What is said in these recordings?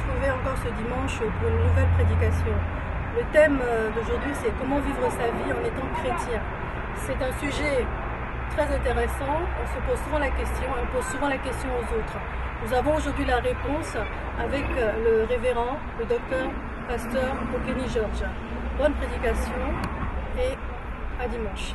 retrouver encore ce dimanche pour une nouvelle prédication. Le thème d'aujourd'hui, c'est comment vivre sa vie en étant chrétien. C'est un sujet très intéressant, on se pose souvent la question, et on pose souvent la question aux autres. Nous avons aujourd'hui la réponse avec le révérend, le docteur, pasteur Okeni George. Bonne prédication et à dimanche.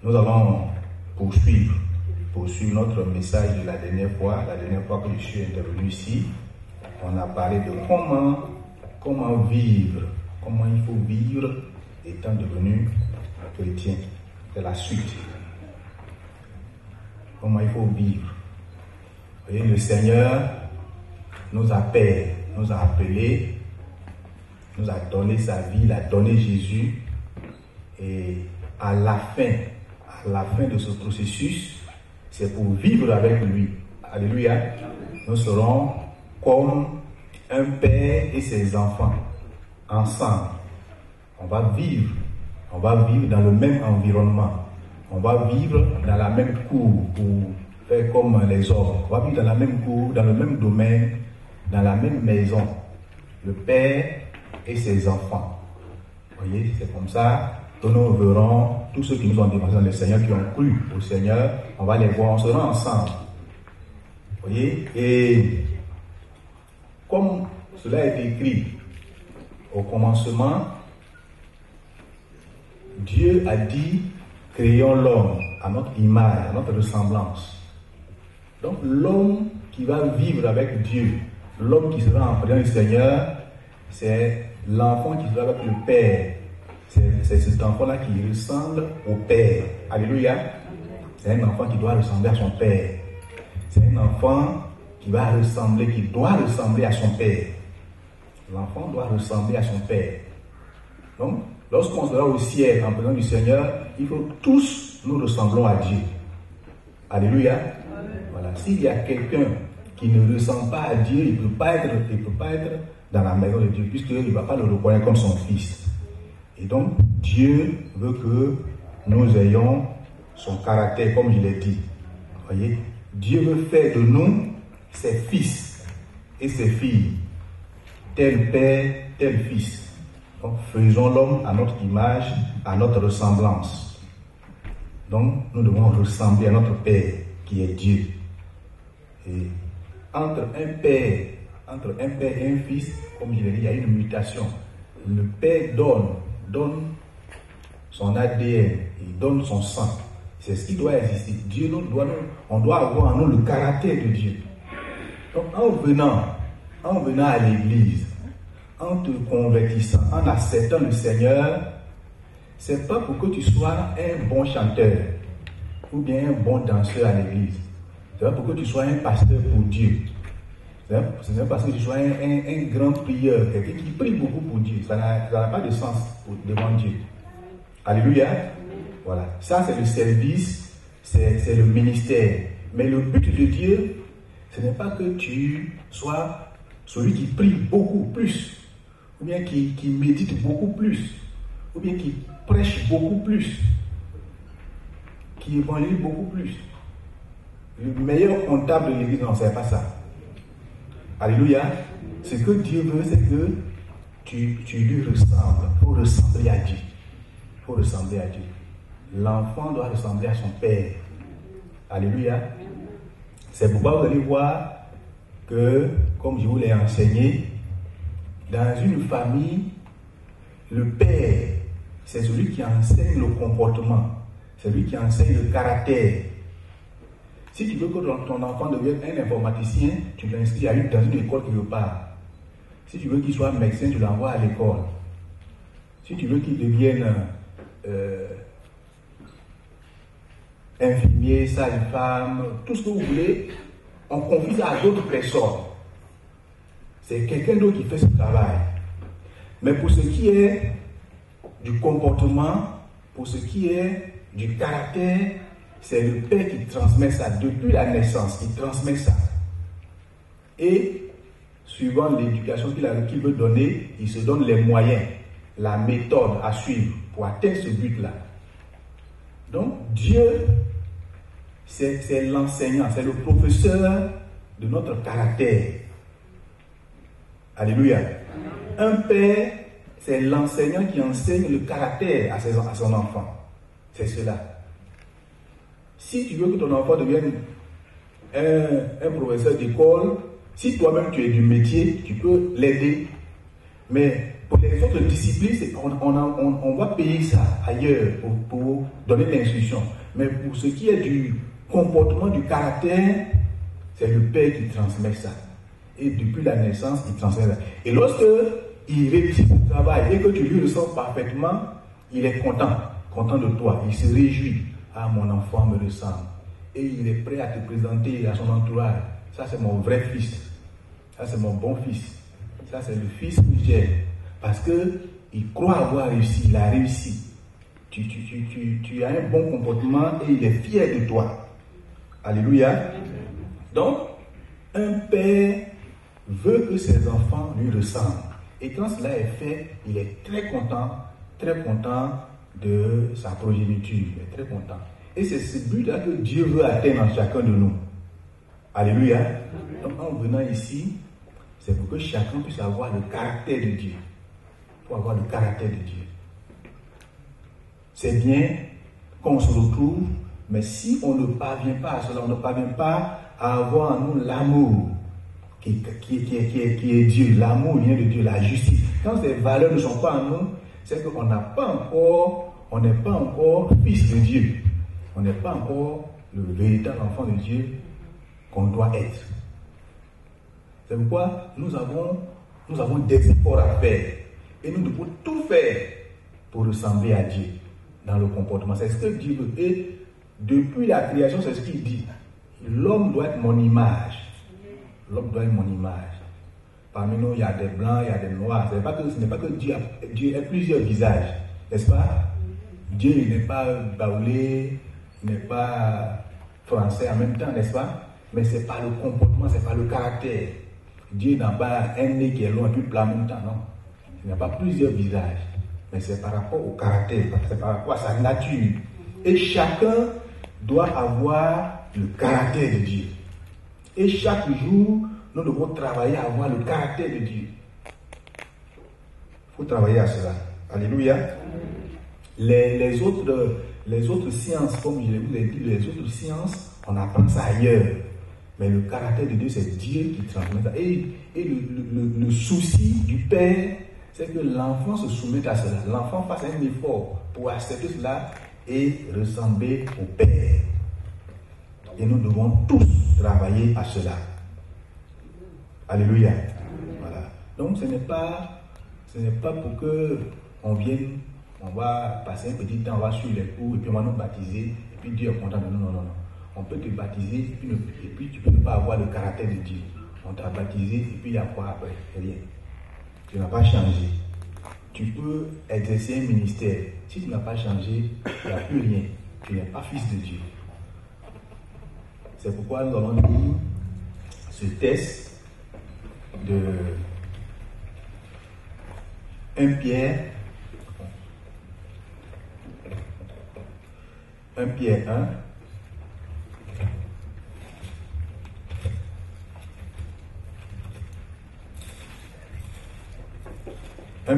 Nous allons poursuivre notre message de la dernière fois que je suis intervenu ici. On a parlé de comment vivre, comment il faut vivre étant devenu chrétien. C'est la suite. Comment il faut vivre. Vous voyez, le Seigneur nous appelle, nous a appelés, nous a donné sa vie, il a donné Jésus. Et à la fin de ce processus, c'est pour vivre avec lui. Alléluia. Nous serons comme un père et ses enfants, ensemble. On va vivre dans le même environnement. On va vivre dans la même cour pour faire comme les hommes. On va vivre dans la même cour, dans le même domaine, dans la même maison. Le père et ses enfants. Vous voyez, c'est comme ça que nous verrons tous ceux qui nous ont dépassé dans le Seigneur, qui ont cru au Seigneur, on va les voir, on sera ensemble. Vous voyez, et comme cela est écrit au commencement, Dieu a dit, créons l'homme à notre image, à notre ressemblance. Donc l'homme qui va vivre avec Dieu, l'homme qui sera en présence du Seigneur, c'est l'enfant qui sera avec le Père. C'est cet enfant-là qui ressemble au Père. Alléluia. C'est un enfant qui doit ressembler à son Père. C'est un enfant qui doit ressembler à son Père. L'enfant doit ressembler à son Père. Donc, lorsqu'on sera au ciel en présence du Seigneur, il faut tous nous ressemblons à Dieu. Alléluia. Voilà. S'il y a quelqu'un qui ne ressemble pas à Dieu, il ne peut pas être dans la maison de Dieu, puisqu'il ne va pas le reconnaître comme son fils. Et donc, Dieu veut que nous ayons son caractère, comme je l'ai dit. Vous voyez, Dieu veut faire de nous ses fils et ses filles, tel père, tel fils. Donc, faisons l'homme à notre image, à notre ressemblance. Donc, nous devons ressembler à notre Père, qui est Dieu. Et entre un père et un fils, comme je l'ai dit, il y a une mutation. le Père donne son ADN, il donne son sang. C'est ce qui doit exister. On doit avoir en nous le caractère de Dieu. Donc en venant à l'église, en te convertissant, en acceptant le Seigneur, c'est pas pour que tu sois un bon chanteur ou bien un bon danseur à l'église. C'est pas pour que tu sois un pasteur pour Dieu. C'est pas parce que tu sois un grand prieur, quelqu'un qui prie beaucoup pour Dieu. Ça n'a pas de sens devant Dieu. Alléluia. Voilà. Ça, c'est le service, c'est le ministère. Mais le but de Dieu, ce n'est pas que tu sois celui qui prie beaucoup plus, ou bien qui médite beaucoup plus, ou bien qui prêche beaucoup plus, qui évangélise beaucoup plus. Le meilleur comptable de l'église, non, c'est pas ça. Alléluia. Ce que Dieu veut, c'est que tu lui ressembles. Il faut ressembler à Dieu. Il faut ressembler à Dieu. L'enfant doit ressembler à son père. Alléluia. C'est pourquoi vous allez voir que, comme je vous l'ai enseigné, dans une famille, le père, c'est celui qui enseigne le comportement, c'est lui qui enseigne le caractère. Si tu veux que ton enfant devienne un informaticien, tu l'inscris dans une école quelque part. Si tu veux qu'il soit médecin, tu l'envoies à l'école. Si tu veux qu'il devienne infirmier, sage-femme, tout ce que vous voulez, on confie ça à d'autres personnes. C'est quelqu'un d'autre qui fait ce travail. Mais pour ce qui est du comportement, pour ce qui est du caractère, c'est le père qui transmet ça depuis la naissance, qui transmet ça. Et suivant l'éducation qu'il veut donner, il se donne les moyens, la méthode à suivre pour atteindre ce but-là. Donc Dieu, c'est l'enseignant, c'est le professeur de notre caractère. Alléluia. Un père, c'est l'enseignant qui enseigne le caractère à son enfant. C'est cela. Si tu veux que ton enfant devienne un professeur d'école, si toi-même tu es du métier, tu peux l'aider. Mais pour les autres disciplines, on va payer ça ailleurs pour donner l'instruction. Mais pour ce qui est du comportement, du caractère, c'est le père qui transmet ça. Et depuis la naissance, il transmet ça. Et lorsque il réussit son travail et que tu lui ressens parfaitement, il est content de toi. Il se réjouit. Ah, mon enfant me ressemble. Et il est prêt à te présenter à son entourage. Ça, c'est mon vrai fils. Ça, c'est mon bon fils. Ça, c'est le fils que j'aime. Parce qu'il croit avoir réussi. Il a réussi. Tu as un bon comportement et il est fier de toi. Alléluia. Donc, un père veut que ses enfants lui ressemblent. Et quand cela est fait, il est très content de sa progéniture. Il est très content. Et c'est ce but-là que Dieu veut atteindre en chacun de nous. Alléluia. Donc en venant ici, c'est pour que chacun puisse avoir le caractère de Dieu. Pour avoir le caractère de Dieu. C'est bien qu'on se retrouve, mais si on ne parvient pas à cela, on ne parvient pas à avoir en nous l'amour qui est Dieu. L'amour vient de Dieu, la justice. Quand ces valeurs ne sont pas en nous, c'est qu'on n'est pas encore fils de Dieu. On n'est pas encore le véritable enfant de Dieu qu'on doit être. C'est pourquoi nous avons des efforts à faire. Et nous devons tout faire pour ressembler à Dieu dans le comportement. C'est ce que Dieu veut. Et depuis la création, c'est ce qu'il dit. L'homme doit être mon image. L'homme doit être mon image. Parmi nous, il y a des blancs, il y a des noirs. Ce n'est pas que Dieu a plusieurs visages. N'est-ce pas? Dieu n'est pas baoulé, il n'est pas français en même temps, n'est-ce pas? Mais c'est pas le comportement, c'est pas le caractère. Dieu n'a pas un nez qui est long et puis plat en même temps, non. Il n'y a pas plusieurs visages. Mais c'est par rapport au caractère, c'est par rapport à sa nature. Et chacun doit avoir le caractère de Dieu. Et chaque jour, nous devons travailler à avoir le caractère de Dieu. Il faut travailler à cela. Alléluia. Les autres sciences, comme je vous l'ai dit, les autres sciences, on apprend ça ailleurs. Mais le caractère de Dieu, c'est Dieu qui transmet ça. Et le souci du Père, c'est que l'enfant se soumette à cela. L'enfant fasse un effort pour accepter cela et ressembler au Père. Et nous devons tous travailler à cela. Alléluia. Voilà. Donc ce n'est pas pour que on vienne, on va passer un petit temps, on va suivre les cours et puis on va nous baptiser et puis Dieu est content de nous. Non, non, non. On peut te baptiser et puis tu peux ne pas avoir le caractère de Dieu. On t'a baptisé et puis il y a quoi après? Rien. Tu n'as pas changé. Tu peux exercer un ministère. Si tu n'as pas changé, il n'y a plus rien. Tu n'es pas fils de Dieu. C'est pourquoi nous allons lire ce texte de 1 Pierre 1.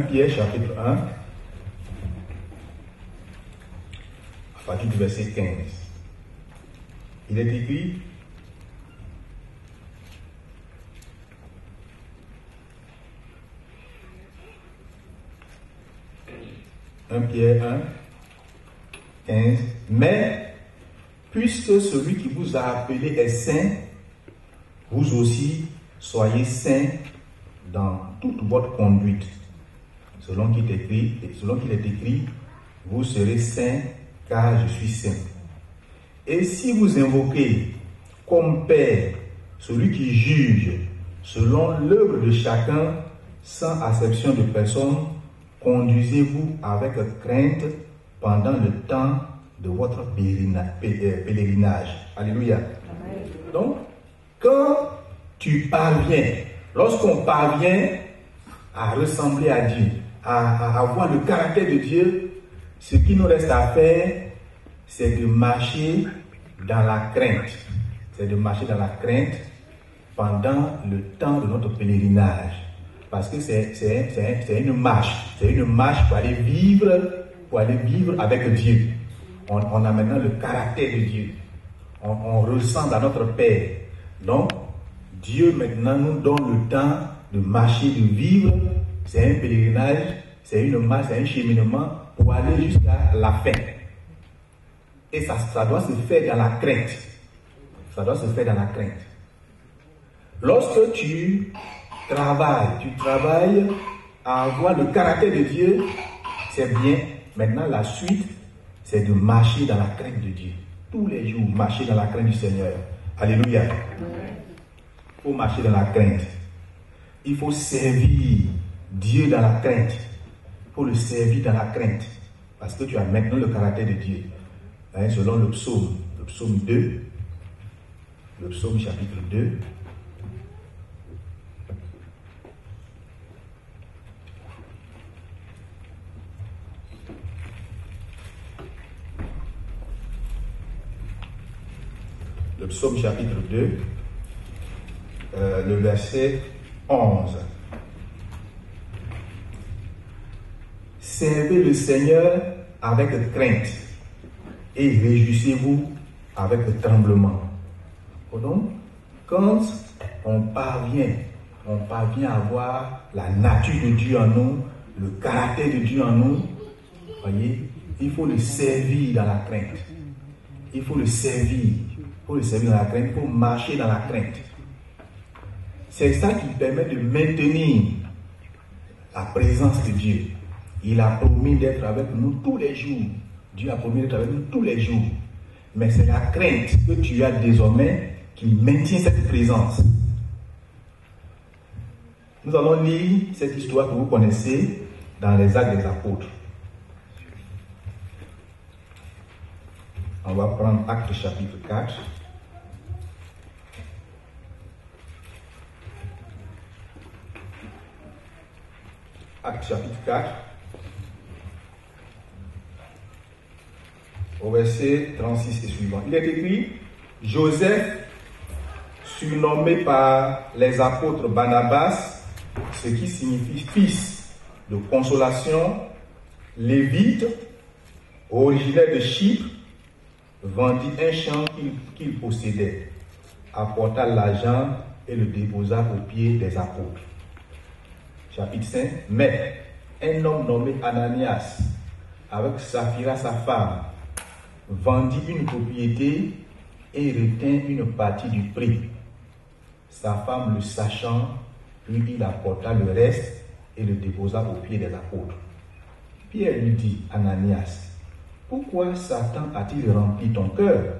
Pierre chapitre 1, à partir du verset 15. Il est écrit: Pierre 1, 15. Mais, puisque celui qui vous a appelé est saint, vous aussi soyez saints dans toute votre conduite. Selon qu'il est écrit, vous serez saints car je suis saint. Et si vous invoquez comme Père celui qui juge selon l'œuvre de chacun sans acception de personne, conduisez-vous avec crainte pendant le temps de votre pèlerinage. Alléluia. Amen. Donc, quand tu parviens, lorsqu'on parvient à ressembler à Dieu, à avoir le caractère de Dieu, ce qui nous reste à faire, c'est de marcher dans la crainte. C'est de marcher dans la crainte pendant le temps de notre pèlerinage. Parce que c'est une marche. C'est une marche pour aller vivre avec Dieu. On a maintenant le caractère de Dieu. On ressemble à notre Père. Donc, Dieu maintenant nous donne le temps de marcher, de vivre. C'est un pèlerinage, c'est une marche, c'est un cheminement pour aller jusqu'à la fin. Et ça doit se faire dans la crainte. Ça doit se faire dans la crainte. Lorsque tu travailles à avoir le caractère de Dieu, c'est bien. Maintenant, la suite, c'est de marcher dans la crainte de Dieu. Tous les jours, marcher dans la crainte du Seigneur. Alléluia. Il faut marcher dans la crainte. Il faut servir Dieu dans la crainte. Il faut le servir dans la crainte. Parce que tu as maintenant le caractère de Dieu. Selon le psaume 2, le psaume chapitre 2. Le psaume chapitre 2, le verset 11. Servez le Seigneur avec crainte et réjouissez-vous avec tremblement. Donc, quand on parvient à avoir la nature de Dieu en nous, le caractère de Dieu en nous, voyez, il faut le servir dans la crainte. Il faut le servir dans la crainte, il faut marcher dans la crainte. C'est ça qui permet de maintenir la présence de Dieu. Il a promis d'être avec nous tous les jours. Dieu a promis d'être avec nous tous les jours. Mais c'est la crainte que tu as désormais qui maintient cette présence. Nous allons lire cette histoire que vous connaissez dans les Actes des Apôtres. On va prendre Actes chapitre 4. Actes chapitre 4. Au verset 36 et suivant. Il est écrit: Joseph, surnommé par les apôtres Barnabas, ce qui signifie fils de consolation, lévite, originaire de Chypre, vendit un champ qu'il possédait, apporta l'argent et le déposa aux pieds des apôtres. Chapitre 5. Mais un homme nommé Ananias, avec Saphira sa femme, vendit une propriété et retint une partie du prix. Sa femme, le sachant, lui il apporta le reste et le déposa aux pieds des apôtres. Pierre lui dit, Ananias, pourquoi Satan a-t-il rempli ton cœur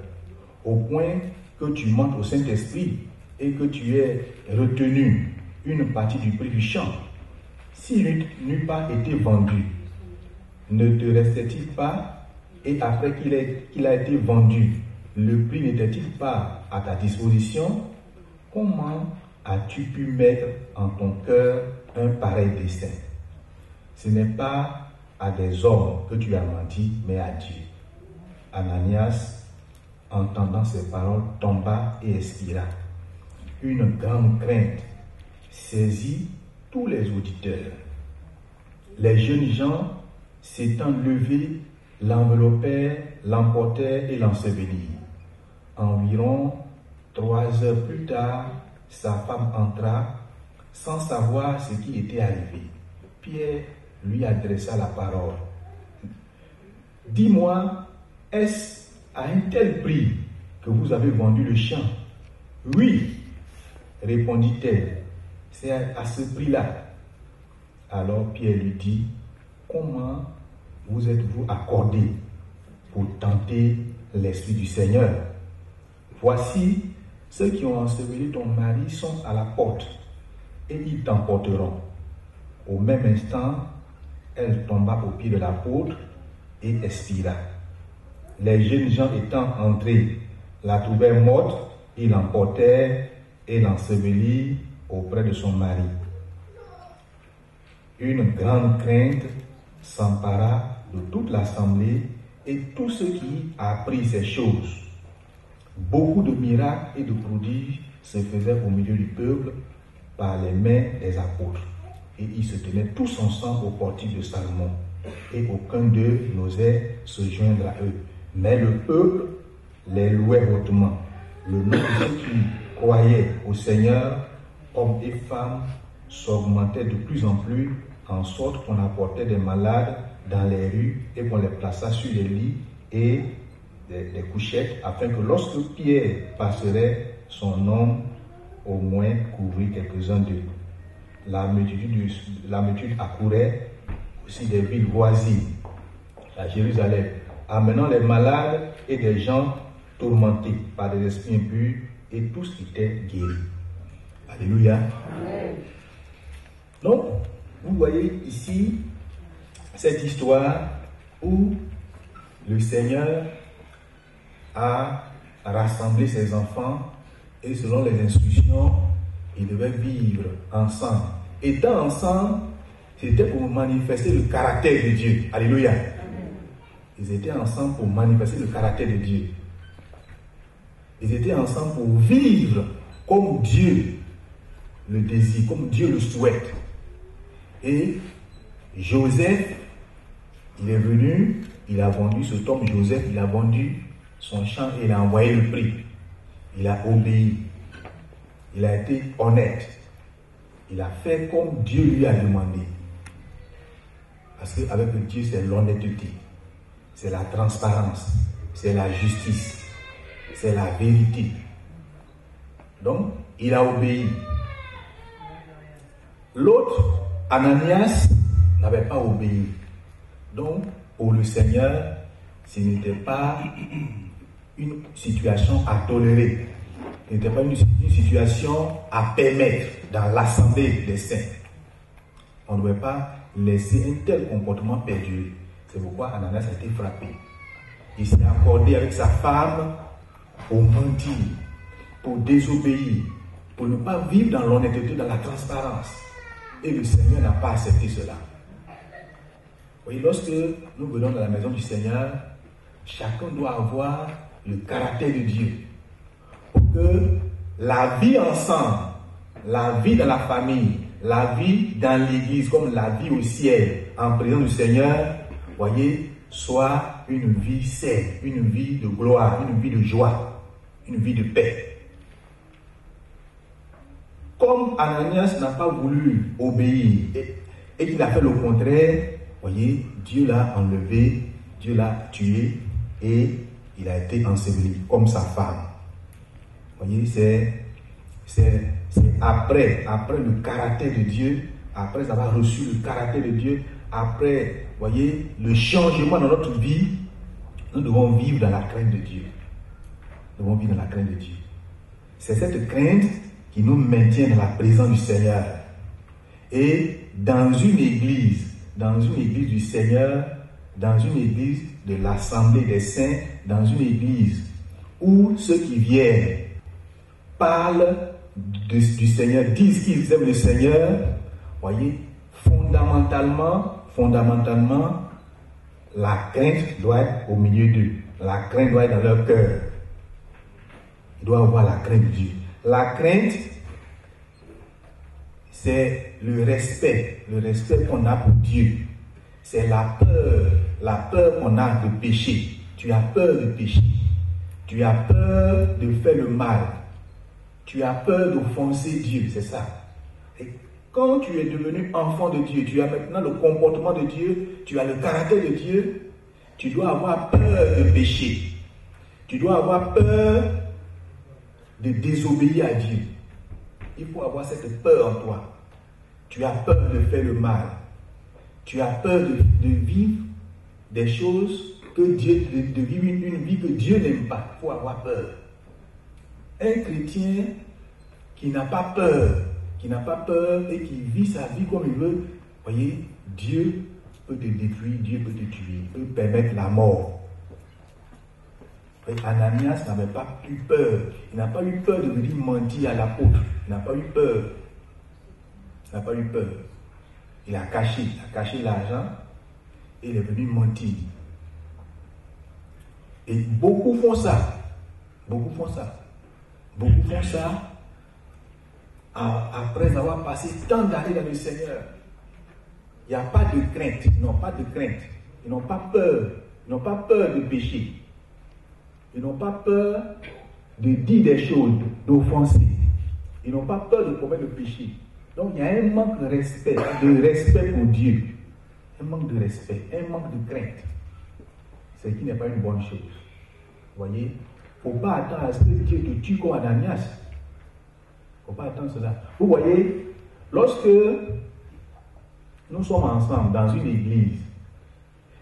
au point que tu mentes au Saint-Esprit et que tu aies retenu une partie du prix du champ? S'il n'eût pas été vendu, ne te restait-il pas, et après qu'il a été vendu, le prix n'était-il pas à ta disposition? Comment as-tu pu mettre en ton cœur un pareil dessein? Ce n'est pas à des hommes que tu as menti, mais à Dieu. Ananias, entendant ces paroles, tomba et expira. Une grande crainte saisit tous les auditeurs. Les jeunes gens, s'étant levés, l'enveloppèrent, l'emportèrent et l'ensevelirent. Environ 3 heures plus tard, sa femme entra sans savoir ce qui était arrivé. Pierre lui adressa la parole. Dis-moi, est-ce à un tel prix que vous avez vendu le champ? Oui, répondit-elle, c'est à ce prix-là. Alors Pierre lui dit, comment vous êtes-vous accordé pour tenter l'Esprit du Seigneur? Voici, ceux qui ont enseveli ton mari sont à la porte, et ils t'emporteront. Au même instant, elle tomba aux pieds de l'apôtre et expira. Les jeunes gens étant entrés, la trouvèrent morte, ils l'emportèrent et l'ensevelirent auprès de son mari. Une grande crainte s'empara de toute l'assemblée et tous ceux qui apprirent ces choses. Beaucoup de miracles et de prodiges se faisaient au milieu du peuple par les mains des apôtres. Et ils se tenaient tous ensemble au portique de Salomon. Et aucun d'eux n'osait se joindre à eux. Mais le peuple les louait hautement. Le nom de ceux qui croyaient au Seigneur, hommes et femmes, s'augmentait de plus en plus, en sorte qu'on apportait des malades dans les rues et qu'on les plaça sur les lits et des couchettes, afin que lorsque Pierre passerait, son nom au moins couvrit quelques-uns d'eux. La multitude accourait aussi des villes voisines à Jérusalem, amenant les malades et des gens tourmentés par des esprits impurs, et tous étaient guéris. Alléluia. Amen. Donc, vous voyez ici cette histoire où le Seigneur a rassemblé ses enfants et selon les instructions, ils devaient vivre ensemble. Étant ensemble, c'était pour manifester le caractère de Dieu. Alléluia. Amen. Ils étaient ensemble pour manifester le caractère de Dieu. Ils étaient ensemble pour vivre comme Dieu le désire, comme Dieu le souhaite. Et Joseph, il est venu, il a vendu ce homme Joseph, il a vendu son champ et il a envoyé le prix. Il a obéi. Il a été honnête. Il a fait comme Dieu lui a demandé. Parce qu'avec Dieu, c'est l'honnêteté, c'est la transparence, c'est la justice, c'est la vérité. Donc, il a obéi. L'autre, Ananias, n'avait pas obéi. Donc, pour le Seigneur, ce n'était pas une situation à tolérer. Ce n'était pas une situation à permettre dans l'assemblée des saints. On ne devait pas laisser un tel comportement perdurer. C'est pourquoi Ananias a été frappé. Il s'est accordé avec sa femme pour mentir, pour désobéir, pour ne pas vivre dans l'honnêteté, dans la transparence. Et le Seigneur n'a pas accepté cela. Vous voyez, lorsque nous venons dans la maison du Seigneur, chacun doit avoir le caractère de Dieu. Pour que la vie ensemble, la vie dans la famille, la vie dans l'église, comme la vie au ciel, en présence du Seigneur, voyez, soit une vie saine, une vie de gloire, une vie de joie, une vie de paix. Comme Ananias n'a pas voulu obéir, et qu'il a fait le contraire, voyez, Dieu l'a enlevé, Dieu l'a tué et il a été enseveli comme sa femme. Voyez, c'est après le caractère de Dieu, après avoir reçu le caractère de Dieu, après, voyez, le changement dans notre vie, nous devons vivre dans la crainte de Dieu. Nous devons vivre dans la crainte de Dieu. C'est cette crainte qui nous maintient dans la présence du Seigneur. Et dans une église du Seigneur, dans une église de l'Assemblée des Saints, dans une église où ceux qui viennent parlent du Seigneur, disent qu'ils aiment le Seigneur, voyez, fondamentalement, la crainte doit être au milieu d'eux. La crainte doit être dans leur cœur. Ils doivent avoir la crainte de Dieu. La crainte, c'est le respect qu'on a pour Dieu. C'est la peur qu'on a de pécher. Tu as peur de pécher. Tu as peur de faire le mal. Tu as peur d'offenser Dieu, c'est ça. Et quand tu es devenu enfant de Dieu, tu as maintenant le comportement de Dieu, tu as le caractère de Dieu, tu dois avoir peur de pécher. Tu dois avoir peur de désobéir à Dieu. Il faut avoir cette peur en toi. Tu as peur de faire le mal. Tu as peur de vivre des choses que Dieu, de vivre une vie que Dieu n'aime pas. Il faut avoir peur. Un chrétien qui n'a pas peur et qui vit sa vie comme il veut, voyez, Dieu peut te détruire, Dieu peut te tuer, il peut permettre la mort. Ananias n'avait pas eu peur. Il n'a pas eu peur de venir mentir à l'apôtre. Il n'a pas eu peur. Il n'a pas eu peur. Il a caché l'argent et il est venu mentir. Et beaucoup font ça. Après avoir passé tant d'années dans le Seigneur. Il n'y a pas de crainte. Ils n'ont pas de crainte. Ils n'ont pas peur. Ils n'ont pas peur de pécher. Ils n'ont pas peur de dire des choses, d'offenser. Ils n'ont pas peur de commettre le péché. Donc il y a un manque de respect pour Dieu. Un manque de respect, un manque de crainte. Ce qui n'est pas une bonne chose. Vous voyez, il ne faut pas attendre à ce que Dieu te tue comme Ananias. Il ne faut pas attendre cela. Vous voyez, lorsque nous sommes ensemble dans une église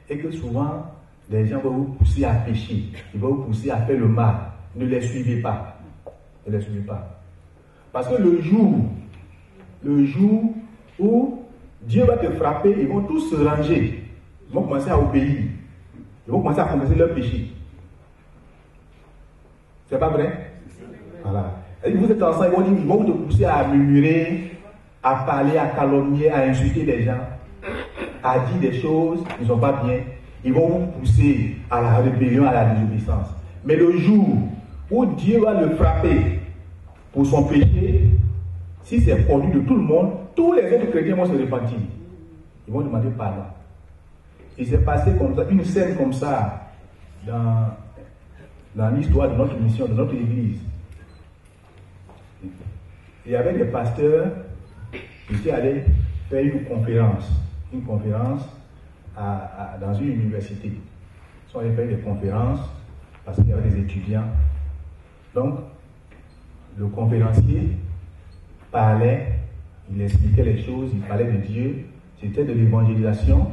et que souvent les gens vont vous pousser à pécher, ils vont vous pousser à faire le mal, ne les suivez pas. Ne les suivez pas. Parce que le jour où Dieu va te frapper, ils vont tous se ranger. Ils vont commencer à obéir. Ils vont commencer à confesser leur péché. C'est pas vrai? Voilà. Et vous êtes ensemble, ils vont te pousser à murmurer, à parler, à calomnier, à insulter des gens, à dire des choses qui ne sont pas bien. Ils vont vous pousser à la rébellion, à la désobéissance. Mais le jour où Dieu va le frapper pour son péché, si c'est produit de tout le monde, tous les autres chrétiens vont se repentir. Ils vont demander pardon. Il s'est passé comme ça, une scène comme ça dans l'histoire de notre mission, de notre église. Il y avait des pasteurs qui étaient allés faire une conférence dans une université. Ils sont allés faire des conférences parce qu'il y avait des étudiants. Donc, le conférencier parlait, il expliquait les choses, il parlait de Dieu, c'était de l'évangélisation.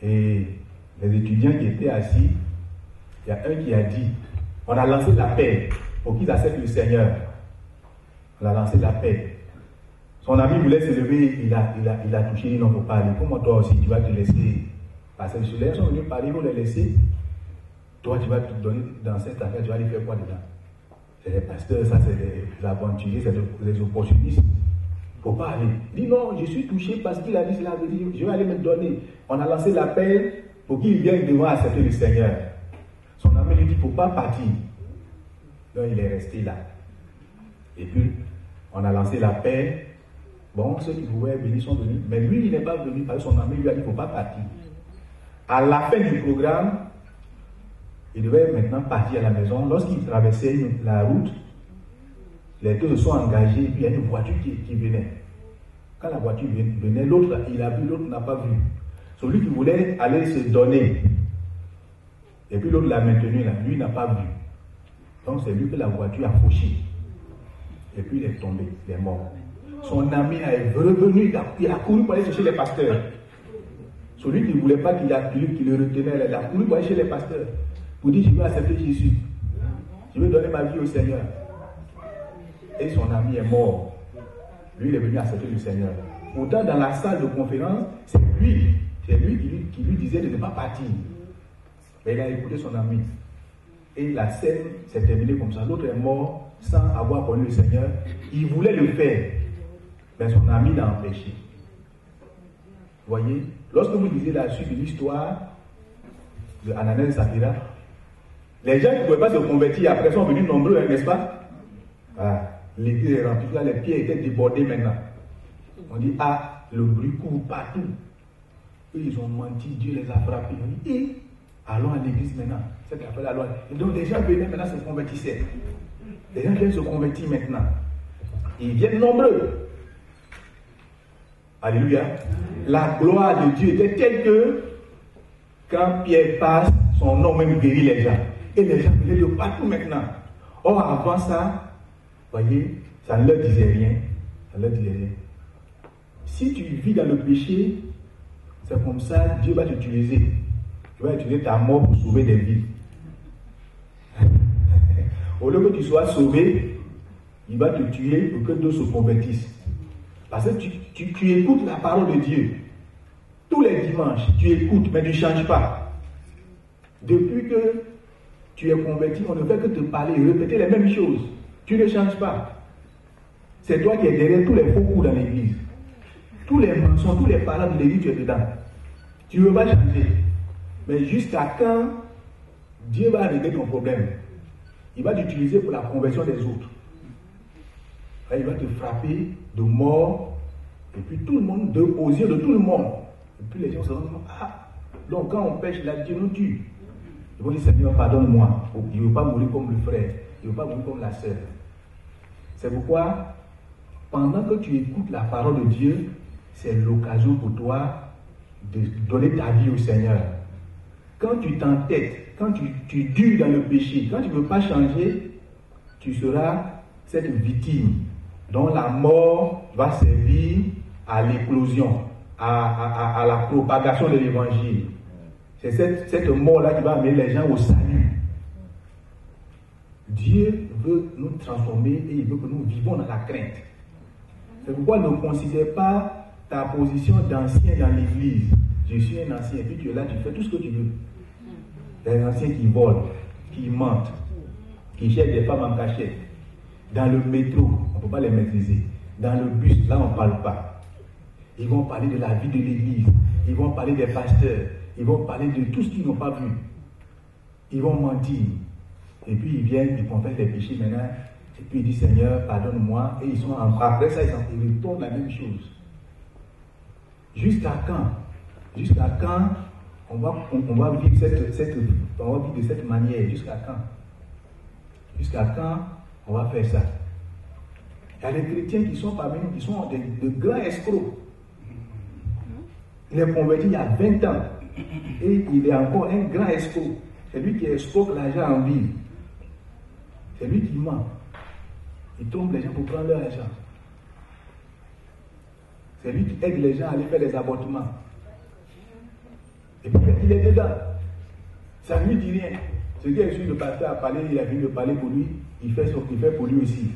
Et les étudiants qui étaient assis, il y a un qui a dit, on a lancé l'appel pour qu'ils acceptent le Seigneur. On a lancé l'appel. Son ami voulait se lever, il a touché, il n'en peut pas aller. Comment toi aussi, tu vas te laisser passer le soleil? Ils sont venus parler, ils vont les laisser. Toi, tu vas te donner dans cette affaire, tu vas aller faire quoi dedans? C'est les pasteurs, ça c'est les aventuriers, c'est les opportunistes. Il ne faut pas aller. Il dit non, je suis touché parce qu'il a dit cela, je vais aller me donner. On a lancé l'appel pour qu'il vienne devant accepter le Seigneur. Son ami lui dit, il ne faut pas partir. Donc il est resté là. Et puis, on a lancé l'appel. Bon, ceux qui pouvaient venir sont venus. Mais lui, il n'est pas venu parce que son ami lui a dit, il ne faut pas partir. À la fin du programme, il devait maintenant partir à la maison. Lorsqu'il traversait la route, les deux se sont engagés et puis il y a une voiture qui venait. Quand la voiture venait, l'autre, il a vu, l'autre n'a pas vu. Celui qui voulait aller se donner, et puis l'autre l'a maintenu là, lui n'a pas vu. Donc c'est lui que la voiture a fauché. Et puis il est tombé, il est mort. Son ami est revenu, il a couru pour aller chercher les pasteurs. Celui qui ne voulait pas qu'il le retenait, il a couru pour aller chez les pasteurs. Pour dire, je veux accepter Jésus. Je veux donner ma vie au Seigneur. Et son ami est mort. Lui, il est venu accepter le Seigneur. Pourtant, dans la salle de conférence, c'est lui qui lui disait de ne pas partir. Mais il a écouté son ami. Et la scène s'est terminée comme ça. L'autre est mort sans avoir connu le Seigneur. Il voulait le faire, mais son ami l'a empêché. Vous voyez, lorsque vous lisez la suite de l'histoire de Ananias et Saphira, les gens qui ne pouvaient pas se convertir après sont venus nombreux, hein, n'est-ce pas? L'église est remplie, là, les pieds étaient débordés maintenant. On dit, le bruit court partout. Eux, ils ont menti, Dieu les a frappés. On dit, allons à l'église maintenant. C'est après la loi. Et donc, les gens venaient maintenant se convertissaient. Les gens viennent se convertir maintenant. Ils viennent nombreux. Alléluia. La gloire de Dieu était telle que, quand Pierre passe, son nom même guérit les gens. Et les gens venaient de partout maintenant. Or, avant ça, voyez, ça ne leur disait rien. Ça ne leur disait rien. Si tu vis dans le péché, c'est comme ça, Dieu va t'utiliser. Tu vas utiliser ta mort pour sauver des vies. Au lieu que tu sois sauvé, il va te tuer pour que d'autres se convertissent. Parce que tu écoutes la parole de Dieu. Tous les dimanches, tu écoutes, mais tu ne changes pas. Depuis que tu es converti, on ne fait que te parler, répéter les mêmes choses. Tu ne changes pas. C'est toi qui es derrière tous les faux coups dans l'église. Tous les mensonges, tous les paroles de l'église, tu es dedans. Tu ne veux pas changer. Mais jusqu'à quand Dieu va régler ton problème? Il va t'utiliser pour la conversion des autres. Là, il va te frapper de mort. Et puis tout le monde, aux yeux de tout le monde. Et puis les gens se rendent compte, donc quand on pêche, là, Dieu nous tue. Ils vont dire, Seigneur, pardonne-moi. Il ne veut pas mourir comme le frère. Il ne veut pas mourir comme la sœur. C'est pourquoi, pendant que tu écoutes la parole de Dieu, c'est l'occasion pour toi de donner ta vie au Seigneur. Quand tu t'entêtes, quand tu dures dans le péché, quand tu ne veux pas changer, tu seras cette victime dont la mort va servir à l'éclosion, à la propagation de l'évangile. C'est cette mort-là qui va amener les gens au salut. Dieu veut nous transformer et il veut que nous vivons dans la crainte. C'est pourquoi ne considère pas ta position d'ancien dans l'église. Je suis un ancien, et puis tu es là, tu fais tout ce que tu veux. Les anciens qui volent, qui mentent, qui cherchent des femmes en cachette. Dans le métro, on ne peut pas les maîtriser. Dans le bus, là, on ne parle pas. Ils vont parler de la vie de l'église. Ils vont parler des pasteurs. Ils vont parler de tout ce qu'ils n'ont pas vu. Ils vont mentir. Et puis ils viennent, ils confessent les péchés maintenant. Et puis ils disent, Seigneur, pardonne-moi. Et ils sont après ça, ils retournent la même chose. Jusqu'à quand? Jusqu'à quand on va vivre de cette manière? Jusqu'à quand? Jusqu'à quand on va faire ça? Il y a des chrétiens qui sont parmi nous, qui sont de grands escrocs. Il est converti il y a 20 ans. Et il est encore un grand escroc. C'est lui qui escroque l'argent en ville. C'est lui qui ment. Il trompe les gens pour prendre leur argent. C'est lui qui aide les gens à aller faire des avortements. Et puis il est dedans. Ça ne lui dit rien. Ce qui est sûr, le pasteur a parlé, il a vu de parler pour lui, il fait ce qu'il fait pour lui aussi.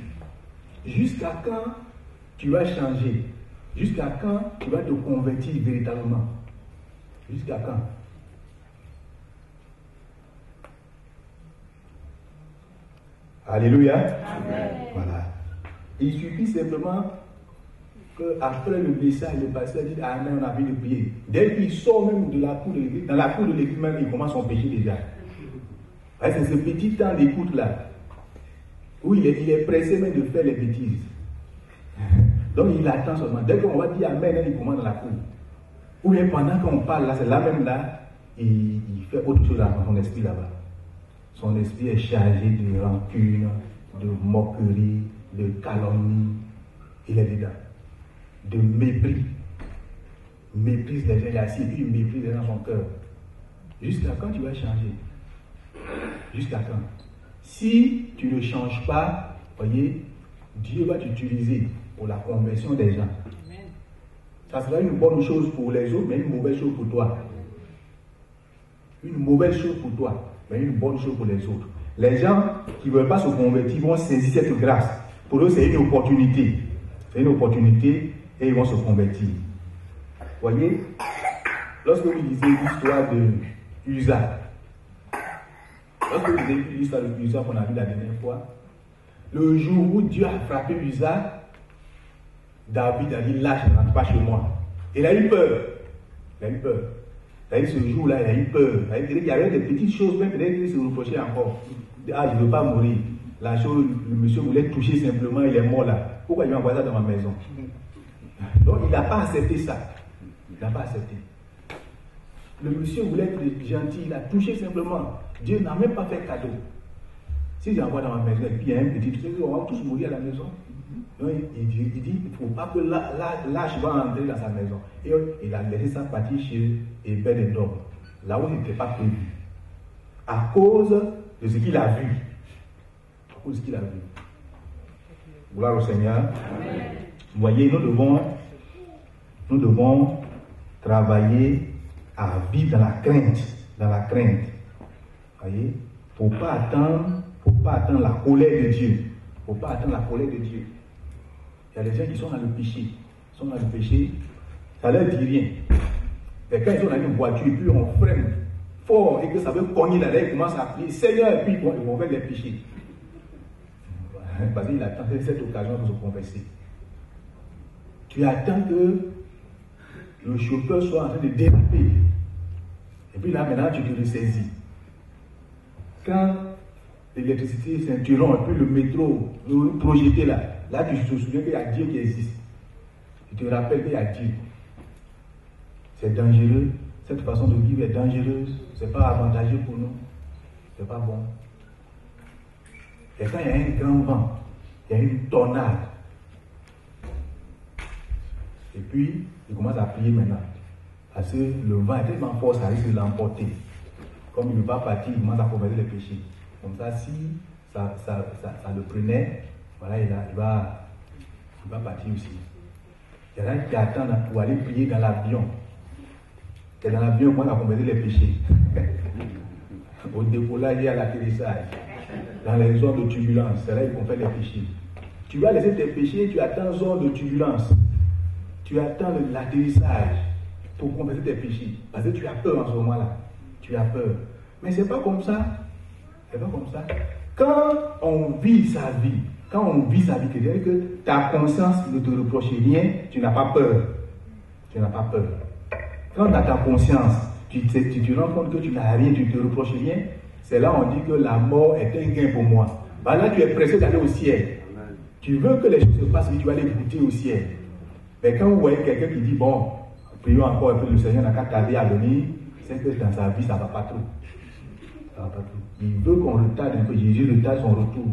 Jusqu'à quand tu vas changer? Jusqu'à quand tu vas te convertir véritablement? Jusqu'à quand? Alléluia. Amen. Voilà. Il suffit simplement qu'après le message, le pasteur dit, Amen, on a envie de prier. Dès qu'il sort même de la cour de l'église, dans la cour de l'église même, il commence son péché déjà. C'est ce petit temps d'écoute là, où il est pressé même de faire les bêtises. Donc il attend seulement. Dès qu'on va dire Amen, il commence dans la cour. Ou bien pendant qu'on parle là, c'est là même là, il fait autre chose dans son esprit là-bas. Son esprit est chargé de rancune, de moquerie, de calomnie. Il est dedans. de mépris. Il méprise les gens, il est assis et puis il méprise les gens dans son cœur. Jusqu'à quand tu vas changer? Jusqu'à quand? Si tu ne changes pas, voyez, Dieu va t'utiliser pour la conversion des gens. Ça sera une bonne chose pour les autres, mais une mauvaise chose pour toi. Une mauvaise chose pour toi, mais une bonne chose pour les autres. Les gens qui ne veulent pas se convertir vont saisir cette grâce. Pour eux, c'est une opportunité. C'est une opportunité et ils vont se convertir. Voyez, lorsque vous lisez l'histoire de Uza, lorsque vous lisez l'histoire de Uza qu'on a vu la dernière fois, le jour où Dieu a frappé Uza, David a dit, là, je ne rentre pas chez moi. Il a eu peur. Il a eu peur. Ce jour-là, il a eu peur. Il y avait des petites choses, même peut-être qu'il se reprochait encore. Ah, je ne veux pas mourir. La chose, le monsieur voulait toucher simplement, il est mort là. Pourquoi il m'a envoyé ça dans ma maison? Donc, il n'a pas accepté ça. Il n'a pas accepté. Le monsieur voulait être gentil, il a touché simplement. Dieu n'a même pas fait cadeau. Si j'envoie dans ma maison et puis il y a un petit truc, on va tous mourir à la maison. Donc, il dit, il ne faut pas que l'âge va entrer dans sa maison. Et il a laissé ça partir chez Ebed-Edom, là où il n'était pas prévu. À cause de ce qu'il a vu. À cause de ce qu'il a vu. Gloire au Seigneur. Amen. Vous voyez, nous devons travailler à vivre dans la crainte. Dans la crainte. Vous voyez, il ne faut pas attendre la colère de Dieu. Il ne faut pas attendre la colère de Dieu. Il y a des gens qui sont dans le péché. Ils sont dans le péché, ça ne leur dit rien. Et quand ils sont dans une voiture, et puis on freine fort et que ça veut cogner là, ils commencent à prier Seigneur, et puis ils vont faire des péchés. Parce qu'il attend cette occasion pour se confesser. Tu attends que le chauffeur soit en train de déraper. Et puis là, maintenant, tu te ressaisis. Quand l'électricité s'interrompt, et puis le métro, le projeté là, là, tu te souviens qu'il y a Dieu qui existe. Tu te rappelles qu'il y a Dieu. C'est dangereux. Cette façon de vivre est dangereuse. Ce n'est pas avantageux pour nous. Ce n'est pas bon. Et quand il y a un grand vent, il y a une tornade. Et puis, il commence à prier maintenant. Parce que le vent est tellement fort, ça risque de l'emporter. Comme il ne veut pas partir, il commence à commettre les péchés. Comme ça, si ça le prenait, voilà, il va partir aussi. Il y en a qui attendent pour aller prier dans l'avion. Et dans l'avion, on a commettre les péchés. Au décollage et à l'atterrissage. Dans les zones de turbulence, c'est là qu'ils vont faire les péchés. Tu vas laisser tes péchés, tu attends zone de turbulence. Tu attends l'atterrissage pour commettre tes péchés. Parce que tu as peur en ce moment-là. Tu as peur. Mais ce n'est pas comme ça. C'est pas comme ça. Quand on vit sa vie, c'est-à-dire que ta conscience ne te reproche rien, tu n'as pas peur. Tu n'as pas peur. Quand dans ta conscience, tu te rends compte que tu n'as rien, tu ne te reproches rien, c'est là où on dit que la mort est un gain pour moi. Ben là, tu es pressé d'aller au ciel. Tu veux que les choses se passent, mais tu vas aller goûter au ciel. Mais quand vous voyez quelqu'un qui dit, bon, prions encore un peu, le Seigneur n'a qu'à tarder à venir, c'est que dans sa vie, ça ne va pas trop. Ça va pas trop. Il veut qu'on retarde un peu, Jésus retarde son retour.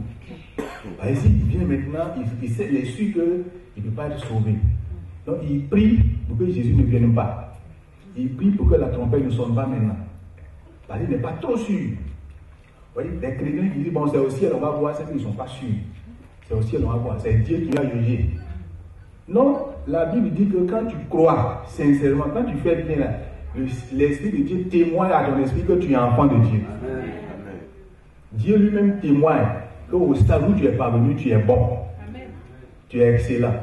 Et s'il vient maintenant, il est sûr qu'il ne peut pas être sauvé. Donc il prie pour que Jésus ne vienne pas. Il prie pour que la trompette ne sonne pas maintenant. Parce qu'il n'est pas trop sûr. Vous voyez, les chrétiens qui disent, bon, c'est au ciel, on va voir, c'est qu'ils ne sont pas sûrs. C'est au ciel, on va voir. C'est Dieu qui va juger. Non, la Bible dit que quand tu crois sincèrement, quand tu fais bien, l'Esprit de Dieu témoigne à ton esprit que tu es enfant de Dieu. Amen. Dieu lui-même témoigne qu'au stade où tu es parvenu, tu es bon. Amen. Tu es excellent.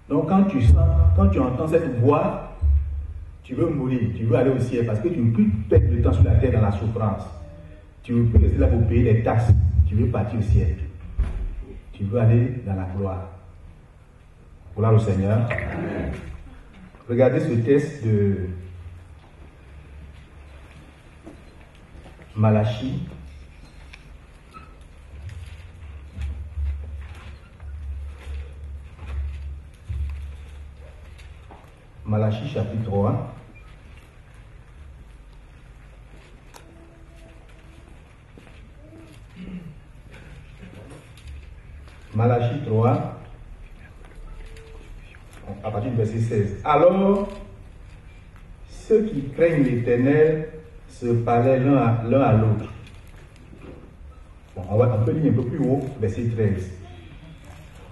Donc quand tu entends cette voix, tu veux mourir, tu veux aller au ciel parce que tu ne veux plus perdre le temps sur la terre dans la souffrance. Tu ne veux plus rester là pour payer les taxes. Tu veux partir au ciel. Tu veux aller dans la gloire. Gloire au Seigneur. Amen. Regardez ce texte de Malachie. Malachie chapitre 3. Malachie 3, à partir du verset 16. Alors, ceux qui craignent l'Éternel se parlaient l'un à l'autre. Bon, on peut lire un peu plus haut, verset 13.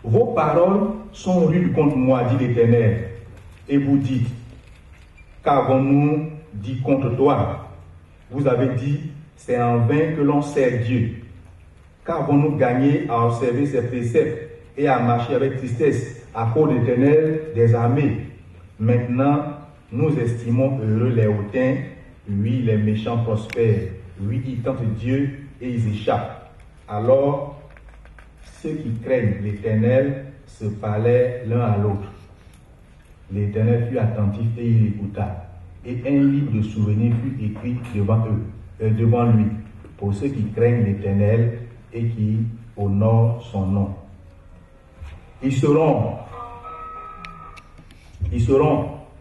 Vos paroles sont rudes contre moi, dit l'Éternel, et vous dites, qu'avons-nous dit contre toi? Vous avez dit, c'est en vain que l'on sert Dieu. Qu'avons-nous gagné à observer ses préceptes et à marcher avec tristesse à cause de l'Éternel des armées? Maintenant, nous estimons heureux les hautains, oui, les méchants prospèrent, oui, ils tentent Dieu et ils échappent. Alors, ceux qui craignent l'Éternel se parlaient l'un à l'autre. L'Éternel fut attentif et il écouta. Et un livre de souvenirs fut écrit devant lui, pour ceux qui craignent l'Éternel et qui honorent son nom. Ils seront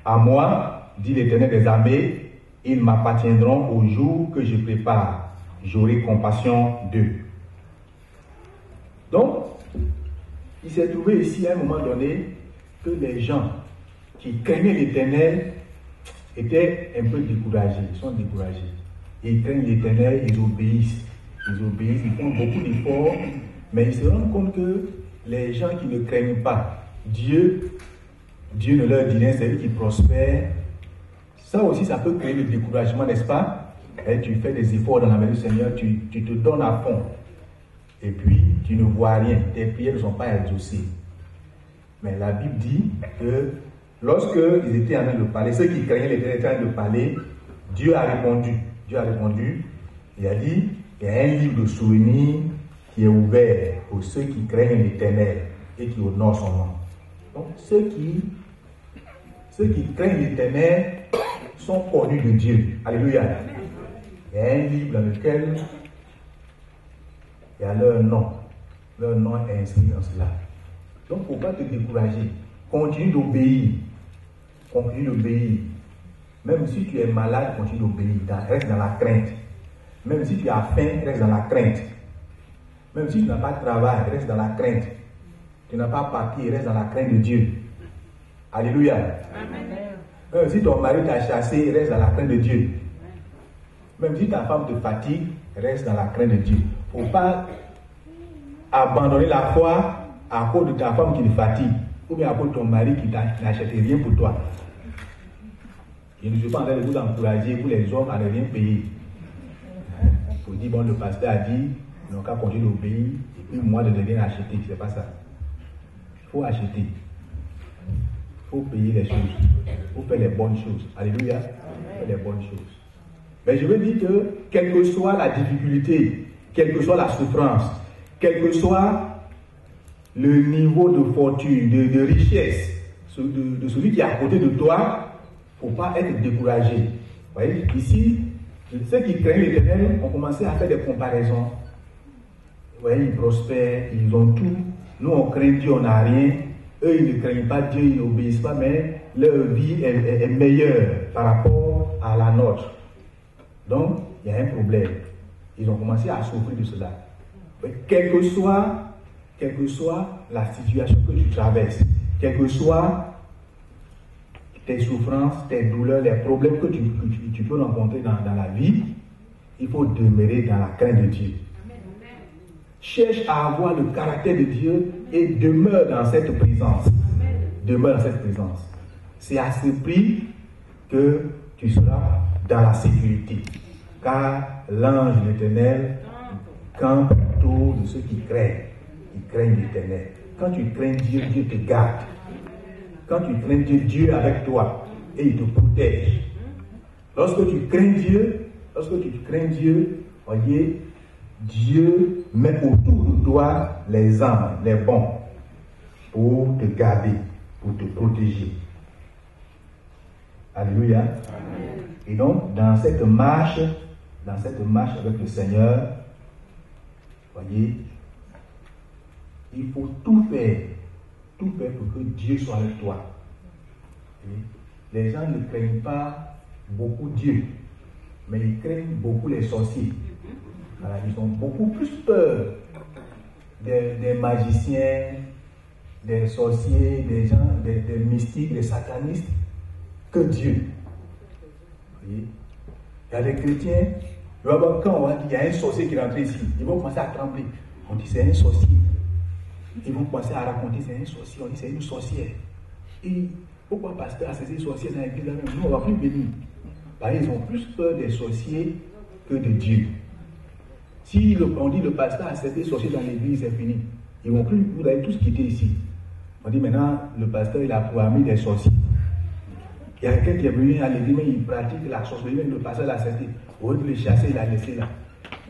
à moi, dit l'Éternel des armées, ils m'appartiendront au jour que je prépare. J'aurai compassion d'eux. Donc, il s'est trouvé ici à un moment donné que les gens qui craignaient l'Éternel étaient un peu découragés, ils sont découragés. Ils craignent l'Éternel, ils obéissent, ils font beaucoup d'efforts, mais ils se rendent compte que les gens qui ne craignent pas Dieu ne leur dit rien, c'est eux qui prospèrent. Ça aussi, ça peut créer le découragement, n'est-ce pas? Et tu fais des efforts dans la main du Seigneur, tu te donnes à fond. Et puis, tu ne vois rien, tes prières ne sont pas exaucées. Mais la Bible dit que lorsque ils étaient en train de parler, ceux qui craignaient l'Éternel étaient en train de parler, Dieu a répondu. Il a dit, il y a un livre de souvenirs qui est ouvert pour ceux qui craignent l'Éternel et qui honorent son nom. Donc, ceux qui craignent l'Éternel sont connus de Dieu. Alléluia. Il y a un livre dans lequel il y a leur nom. Leur nom est inscrit dans cela. Donc, il ne faut pas te décourager. Continue d'obéir. Même si tu es malade, continue d'obéir. Reste dans la crainte. Même si tu as faim, reste dans la crainte. Même si tu n'as pas de travail, reste dans la crainte. Tu n'as pas de papier, reste dans la crainte de Dieu. Alléluia. Amen. Même si ton mari t'a chassé, reste dans la crainte de Dieu. Même si ta femme te fatigue, reste dans la crainte de Dieu. Il ne faut pas abandonner la foi à cause de ta femme qui te fatigue, ou bien à cause de ton mari qui n'achète rien pour toi. Je ne suis pas en train de vous encourager, vous les hommes, à ne rien payer. Pour dire, bon, le pasteur a dit, ils n'ont qu'à continuer d'obéir, et puis moi de ne rien acheter, c'est pas ça. Il faut acheter. Il faut payer les choses. Il faut faire les bonnes choses. Alléluia. Faire les bonnes choses. Mais je veux dire que, quelle que soit la difficulté, quelle que soit la souffrance, quel que soit le niveau de fortune, de richesse de celui qui est à côté de toi, il ne faut pas être découragé. Vous voyez, ici, ceux qui craignent l'Éternel ont commencé à faire des comparaisons. Vous voyez, ils prospèrent, ils ont tout. Nous, on craint Dieu, on n'a rien. Eux, ils ne craignent pas Dieu, ils n'obéissent pas, mais leur vie est meilleure par rapport à la nôtre. Donc, il y a un problème. Ils ont commencé à souffrir de cela. Mais quelle que soit la situation que tu traverses, quelles que soient tes souffrances, tes douleurs, les problèmes que tu peux rencontrer dans la vie, il faut demeurer dans la crainte de Dieu. Cherche à avoir le caractère de Dieu et demeure dans cette présence. Demeure dans cette présence. C'est à ce prix que tu seras dans la sécurité. Car l'ange de l'Éternel campe autour de ceux qui craignent l'Éternel. Quand tu crains Dieu, Dieu te garde. Quand tu crains Dieu, Dieu est avec toi et il te protège. Lorsque tu crains Dieu, voyez, Dieu met autour de toi les anges, les bons, pour te garder, pour te protéger. Alléluia. Amen. Et donc, dans cette marche avec le Seigneur, voyez, il faut tout faire pour que Dieu soit avec toi. Et les gens ne craignent pas beaucoup Dieu, mais ils craignent beaucoup les sorciers. Voilà, ils ont beaucoup plus peur des magiciens, des sorciers, des gens, des mystiques, des satanistes, que Dieu. Vous voyez? Il y a des chrétiens, quand on va dire qu'il y a un sorcier qui est rentré ici, ils vont commencer à trembler. On dit c'est un sorcier. Ils vont commencer à raconter c'est un sorcier, on dit c'est une sorcière. Et pourquoi pasteur a cessé sorcier dans l'église? Nous, on ne va plus venir. Parce qu'ils ont plus peur des sorciers que de Dieu. Si on dit le pasteur a cessé sorcier dans l'église, c'est fini. Ils vont plus, vous allez tous quitter ici. On dit maintenant, le pasteur il a programmé des sorciers. Il y a quelqu'un qui est venu à l'église, mais il pratique la sorcellerie, le pasteur l'a cessé. Au lieu de le chasser, il l'a laissé là.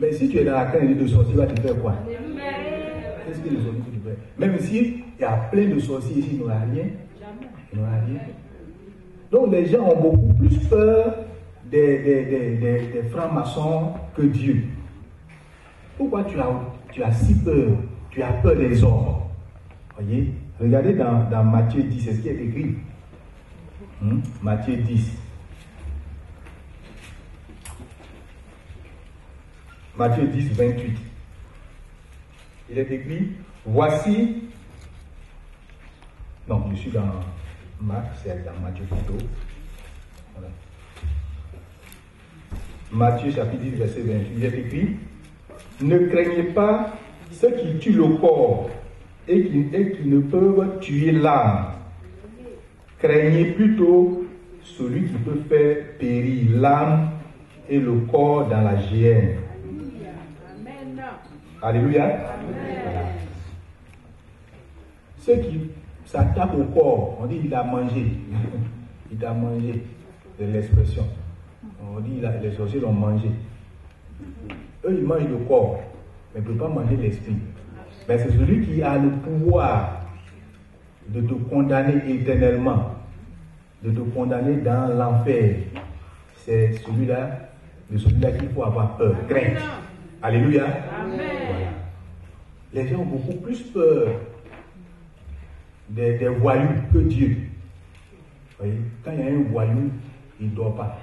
Mais si tu es dans la crainte de sorcier, il va te faire quoi? Qu'est-ce que le sorcier tu fais? Même si il y a plein de sorciers ici, il n'aura rien. Il n'aura rien. Donc les gens ont beaucoup plus peur des francs-maçons que Dieu. Pourquoi tu as si peur? Tu as peur des hommes. Voyez? Regardez dans Matthieu 10, c'est ce qui est écrit. Matthieu 10. Matthieu 10, 28. Il est écrit, voici. Non, je suis dans Marc, c'est dans Matthieu plutôt. Voilà. Matthieu chapitre 10, verset 28. Il est écrit, ne craignez pas ceux qui tuent le corps et qui ne peuvent tuer l'âme. Craignez plutôt celui qui peut faire périr l'âme et le corps dans la géhenne. Alléluia. Voilà. Ceux qui s'attaquent au corps, on dit il a mangé. Il a mangé, c'est l'expression. On dit les sorciers l'ont mangé. Eux, ils mangent le corps, mais ils ne peuvent pas manger l'esprit. Mais c'est celui qui a le pouvoir de te condamner éternellement, de te condamner dans l'enfer. C'est celui-là, de celui-là qu'il faut avoir peur, crainte. Alléluia. Amen. Voilà. Les gens ont beaucoup plus peur des voyous que Dieu. Vous voyez, quand il y a un voyou, il ne dort pas.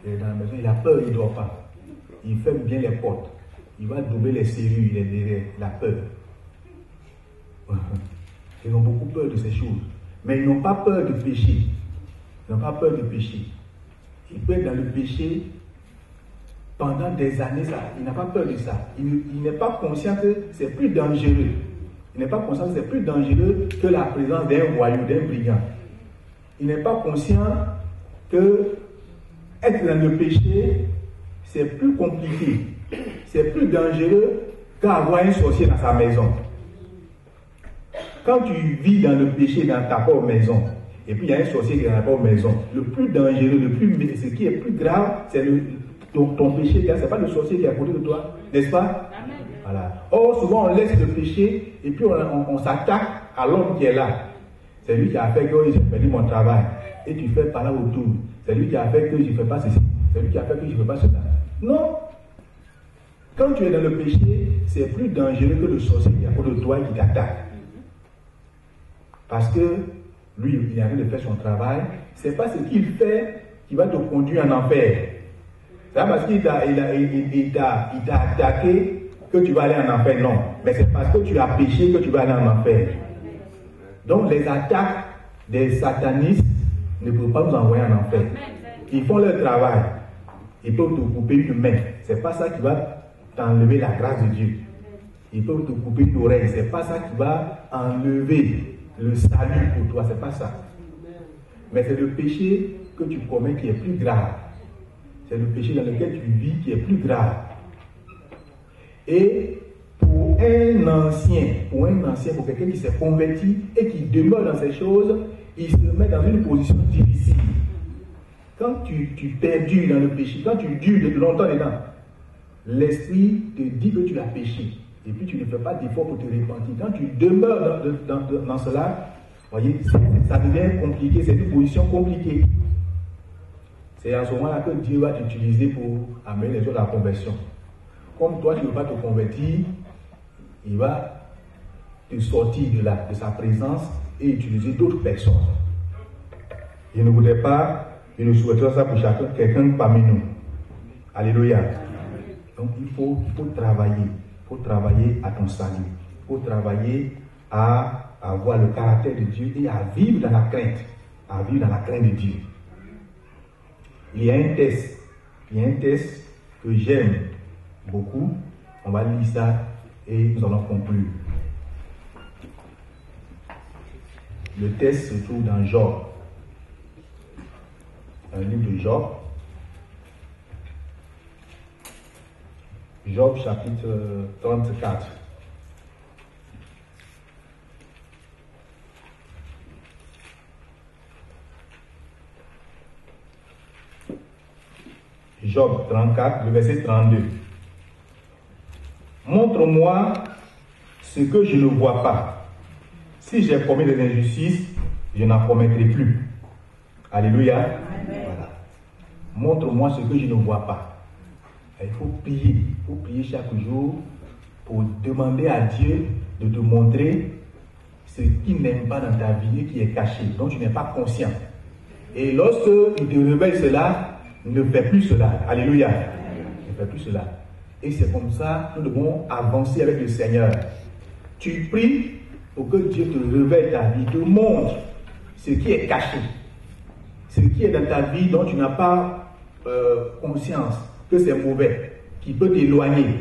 Il est dans la maison, il a peur, il ne dort pas. Il ferme bien les portes. Il va doubler les serrures, la peur. Ils ont beaucoup peur de ces choses. Mais ils n'ont pas peur de péché. Ils n'ont pas peur de péché. Ils peuvent être dans le péché pendant des années. Il n'a pas peur de ça. Il n'est pas conscient que c'est plus dangereux. Il n'est pas conscient que c'est plus dangereux que la présence d'un voyou, d'un brigand. Il n'est pas conscient que être dans le péché, c'est plus compliqué. C'est plus dangereux qu'avoir un sorcier dans sa maison. Quand tu vis dans le péché dans ta propre maison, et puis il y a un sorcier qui est dans ta propre maison, le plus dangereux, ce qui est plus grave, c'est ton péché. Ce n'est pas le sorcier qui est à côté de toi, n'est-ce pas? Amen. Voilà. Or, souvent on laisse le péché et puis on s'attaque à l'homme qui est là. C'est lui qui a fait que j'ai perdu mon travail. Et tu fais par là autour. C'est lui qui a fait que je ne fais pas ceci. C'est lui qui a fait que je ne fais pas cela. Non. Quand tu es dans le péché, c'est plus dangereux que le sorcier qui est à côté de toi et qui t'attaque. Parce que lui, il a envie de faire son travail. Ce n'est pas ce qu'il fait qui va te conduire en enfer. C'est pas parce qu'il t'a attaqué que tu vas aller en enfer, non. Mais c'est parce que tu as péché que tu vas aller en enfer. Donc les attaques des satanistes ne peuvent pas nous envoyer en enfer. Ils font leur travail. Ils peuvent te couper une main. Ce n'est pas ça qui va t'enlever la grâce de Dieu. Ils peuvent te couper une oreille. Ce n'est pas ça qui va enlever le salut pour toi. Ce n'est pas ça. Mais c'est le péché que tu commets qui est plus grave. C'est le péché dans lequel tu vis qui est plus grave. Et pour un ancien, pour quelqu'un qui s'est converti et qui demeure dans ces choses, il se met dans une position difficile. Quand tu perdures dans le péché, quand tu dures de longtemps dedans, l'esprit te dit que tu as péché. Et puis tu ne fais pas d'effort pour te repentir. Quand tu demeures dans cela, voyez, ça devient compliqué, c'est une position compliquée. C'est à ce moment-là que Dieu va t'utiliser pour amener les autres à la conversion. Comme toi, tu ne veux pas te convertir, il va te sortir de sa présence et utiliser d'autres personnes. Il ne voudrait pas, il ne souhaiterait ça pour quelqu'un parmi nous. Alléluia. Donc il faut travailler. Il faut travailler à ton salut. Il faut travailler à avoir le caractère de Dieu et à vivre dans la crainte. À vivre dans la crainte de Dieu. Il y a un test. Il y a un test que j'aime beaucoup. On va lire ça et nous allons conclure. Le test se trouve dans Job. Un livre de Job. Job chapitre 34. Job 34, le verset 32. Montre-moi ce que je ne vois pas. Si j'ai commis des injustices, je n'en commettrai plus. Alléluia. Amen. Voilà. Montre-moi ce que je ne vois pas. Il faut prier chaque jour pour demander à Dieu de te montrer ce qu'il n'aime pas dans ta vie et qui est caché, dont tu n'es pas conscient. Et lorsque il te révèle cela, ne fais plus cela. Alléluia. Ne fais plus cela. Et c'est comme ça que nous devons avancer avec le Seigneur. Tu pries pour que Dieu te révèle ta vie, te montre ce qui est caché, ce qui est dans ta vie dont tu n'as pas conscience que c'est mauvais, qui peut t'éloigner,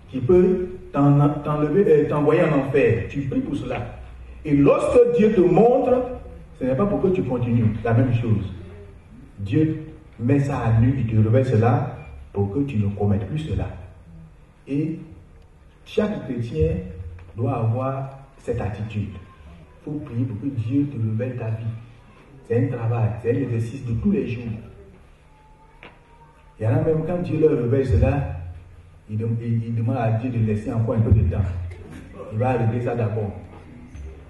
qui peut t'envoyer en enfer. Tu pries pour cela. Et lorsque Dieu te montre, ce n'est pas pour que tu continues la même chose. Dieu met ça à nu, il te révèle cela pour que tu ne commettes plus cela. Et chaque chrétien doit avoir cette attitude. Il faut prier pour que Dieu te révèle ta vie. C'est un travail, c'est un exercice de tous les jours. Il y en a même quand Dieu leur révèle cela, il demande à Dieu de laisser encore un peu de temps. Il va régler ça d'abord.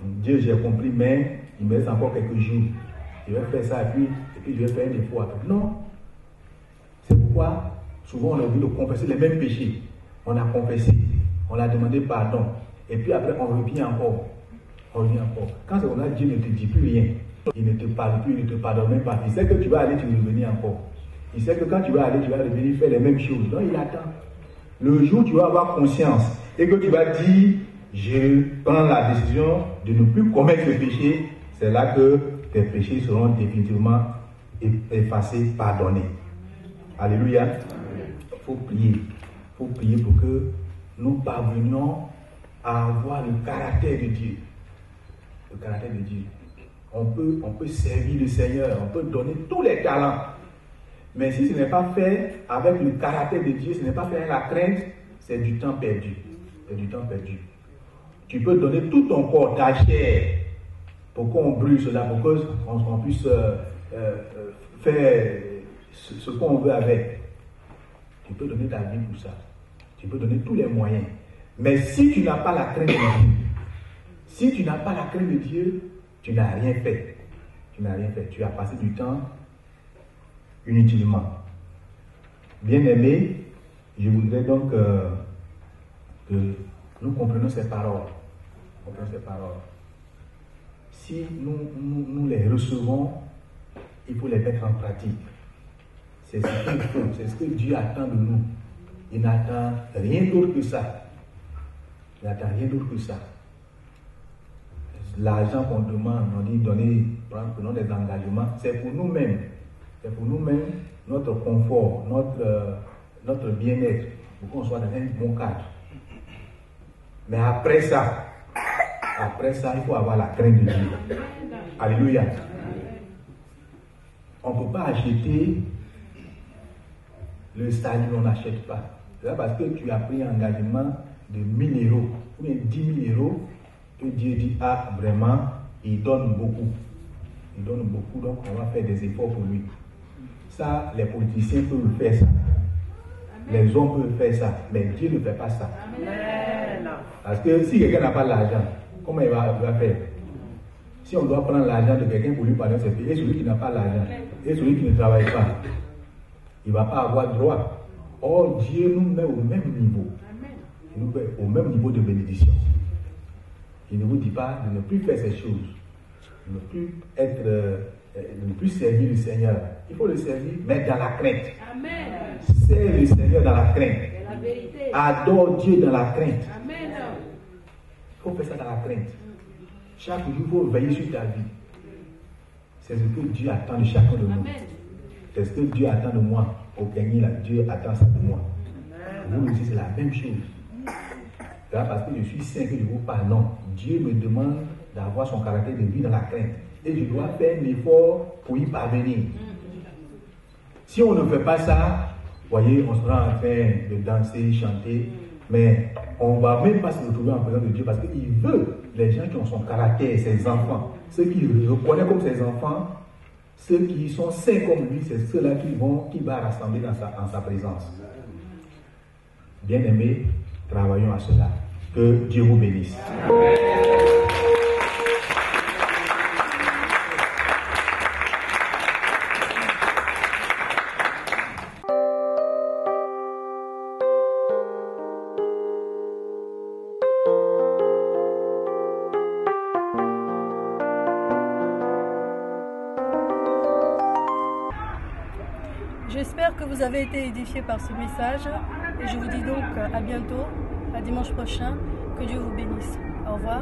Dieu, j'ai compris, mais il me laisse encore quelques jours. Je vais faire ça et puis je vais faire un défaut après. Non. C'est pourquoi souvent on a envie de confesser les mêmes péchés. On a confessé, on a demandé pardon. Et puis après on revient encore. On revient encore. Quand c'est comme ça, Dieu ne te dit plus rien. Il ne te parle plus, il ne te pardonne même pas. Il sait que tu vas aller, tu vas revenir encore. Il sait que quand tu vas aller, tu vas revenir faire les mêmes choses. Donc il attend. Le jour où tu vas avoir conscience et que tu vas dire, je prends la décision de ne plus commettre ce péché, c'est là que tes péchés seront définitivement effacés, pardonnés. Alléluia. Il faut prier. Il faut prier pour que nous parvenions à avoir le caractère de Dieu. Le caractère de Dieu. On peut servir le Seigneur, on peut donner tous les talents. Mais si ce n'est pas fait avec le caractère de Dieu, ce n'est pas fait avec la crainte, c'est du temps perdu. C'est du temps perdu. Tu peux donner tout ton corps, ta chair, pour qu'on brûle cela, pour qu'on puisse faire ce qu'on veut avec. Tu peux donner ta vie pour ça. Tu peux donner tous les moyens. Mais si tu n'as pas la crainte de Dieu, si tu n'as pas la crainte de Dieu, tu n'as rien fait. Tu n'as rien fait. Tu as passé du temps inutilement. Bien-aimés, je voudrais donc que nous comprenions ces paroles. Si nous les recevons, il faut les mettre en pratique. C'est ce qu'il faut, c'est ce que Dieu attend de nous. Il n'attend rien d'autre que ça. Il n'attend rien d'autre que ça. L'argent qu'on demande, on dit prenons des engagements, c'est pour nous-mêmes. C'est pour nous-mêmes, notre confort, notre bien-être, pour qu'on soit dans un bon cadre. Mais après ça, il faut avoir la crainte de Dieu. Alléluia. On ne peut pas acheter le salut, on n'achète pas. C'est parce que tu as pris un engagement de 1000 euros ou bien 10 000 euros que Dieu dit, ah vraiment, il donne beaucoup. Il donne beaucoup, donc on va faire des efforts pour lui. Ça, les politiciens peuvent faire ça. Amen. Les hommes peuvent faire ça, mais Dieu ne fait pas ça. Amen. Parce que si quelqu'un n'a pas l'argent, comment il va faire? Si on doit prendre l'argent de quelqu'un pour lui pardonner ses péchés, et celui qui n'a pas l'argent, et celui qui ne travaille pas, il ne va pas avoir droit. Or, Dieu nous met au même niveau. Il nous met au même niveau de bénédiction. Il ne vous dit pas de ne plus faire ces choses, de ne plus servir le Seigneur. Il faut le servir, mais dans la crainte. Amen. Sers le Seigneur dans la crainte. Adore Dieu dans la crainte. Amen. Il faut faire ça dans la crainte. Chaque jour, il faut veiller sur ta vie. C'est ce que Dieu attend de chacun de nous. C'est ce que Dieu attend de moi. Au gagner là, Dieu attend ça de moi. Vous aussi, c'est la même chose. C'est pas parce que je suis saint que je vous parle. Non. Dieu me demande d'avoir son caractère de vie dans la crainte. Et je dois faire un effort pour y parvenir. Si on ne fait pas ça, voyez, on sera en train de danser, chanter, mais on ne va même pas se retrouver en présence de Dieu parce qu'il veut les gens qui ont son caractère, ses enfants, ceux qui le reconnaissent comme ses enfants, ceux qui sont saints comme lui, c'est ceux-là qui va rassembler en sa présence. Bien-aimés, travaillons à cela. Que Dieu vous bénisse. J'espère que vous avez été édifiés par ce message et je vous dis donc à bientôt, à dimanche prochain. Que Dieu vous bénisse. Au revoir.